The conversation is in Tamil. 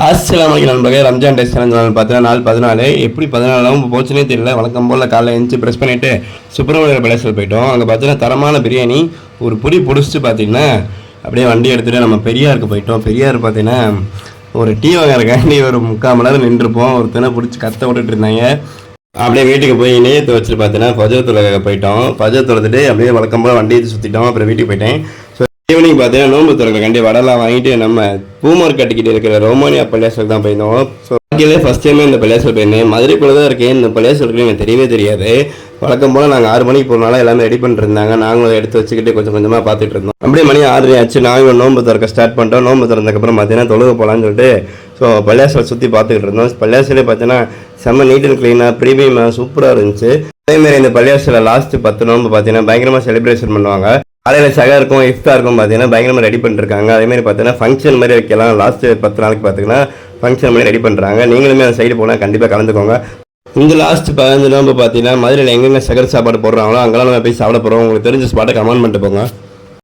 அஸ்ஸலாமு அலைக்கும் நண்பர்களே. ரம்ஜான் டேஸ் சேலஞ்ச் பார்த்தீங்கன்னா நாள் 14 எப்படி 14 போச்சுனே தெரியல. வழக்கம் போல் காலைல எழுந்துச்சு ப்ரெஸ் பண்ணிவிட்டு சுப்பிரமணியர் பேலஸில் போயிட்டோம். அங்கே பார்த்தீங்கன்னா தரமான பிரியாணி ஒரு புடி பிடிச்சிட்டு பார்த்தீங்கன்னா அப்படியே வண்டி எடுத்துகிட்டு நம்ம பெரியாருக்கு போயிட்டோம். பெரியார் பார்த்தீங்கன்னா ஒரு டீ வாங்கறக்காண்டி ஒரு 3/4 மணி நேரம் நின்றுப்போம். ஒருத்தனை பிடிச்சி கத்த விட்டுட்டு இருந்தாங்க. அப்படியே வீட்டுக்கு போய் நேற்று வச்சுட்டு பார்த்தீங்கன்னா ஃபஜர் தொழுகை போயிட்டோம். ஃபஜர் தொழுதுட்டு அப்படியே வழக்கம் போல் வண்டியை சுற்றிட்டோம். அப்புறம் வீட்டுக்கு போயிட்டேன். ஈவினிங் பார்த்தீங்கன்னா நோம்பு திறக்கிற கண்டி வடலாம் வாங்கிட்டு நம்ம பூ மார்க்கெட்டுக்கிட்ட இருக்கிற ரோமானியா பள்ளியாசலுக்கு தான் போயிருந்தோம். ஸோ வாழ்க்கையிலே ஃபஸ்ட் டைமே இந்த பள்ளியாசல் போயிருந்தேன். மதுரைக்குள்ளே தான் இருக்கேன். இந்த பள்ளியாசல் இருக்குன்னு எனக்கு தெரியவே தெரியாது. வழக்கம் போல் நாங்கள் 6 மணிக்கு போனாலும் எல்லாமே ரெடி பண்ணிட்டு இருந்தாங்க. நாங்களும் எடுத்து வச்சுக்கிட்டு கொஞ்சம் கொஞ்சமாக பார்த்துட்டு இருந்தோம். அப்படியே மணி 6 ஆச்சு. நாங்கள் நோம்பு திறக்க ஸ்டார்ட் பண்ணிட்டோம். நோம்பு திறந்ததுக்கப்புறம் பார்த்தீங்கன்னா தொழுக போகலான்னு சொல்லிட்டு ஸோ பள்ளியாசல் சுற்றி பார்த்துக்கிட்டு இருந்தோம். பள்ளியாசலே பார்த்தீங்கன்னா செம்ம நீட் அண்ட் க்ளீனாக ப்ரீமியமாக சூப்பராக இருந்துச்சு. அதேமாதிரி இந்த பள்ளியாசலில் லாஸ்ட்டு 10 நோம்பு பார்த்தீங்கன்னா பயங்கரமாக செலிப்ரேஷன் பண்ணுவாங்க. காலையில் சகா இருக்கும், இஃப்தா இருக்கும், பார்த்தீங்கன்னா பயங்கரமாக ரெடி பண்ணிருக்காங்க. அதேமாதிரி பார்த்தீங்கன்னா ஃபங்க்ஷன் மாதிரி வைக்கலாம். லாஸ்ட்டு 10 நாளைக்கு பார்த்தீங்கன்னா ஃபங்க்ஷன் மாதிரி ரெடி பண்ணுறாங்க. நீங்களுமே அந்த சைடு போனால் கண்டிப்பாக கலந்துக்கோங்க. இந்த லாஸ்ட் 15 நோம்பு பார்த்தீங்கன்னா மதுரையில் எங்கெங்கே சகர் சாப்பாடு போடுறாங்களோ அங்கெல்லாம் நம்ம போய் சாப்பிட போகிறோம். உங்களுக்கு தெரிஞ்ச ஸ்பாட்டை கமெண்ட் பண்ணிட்டு போங்க.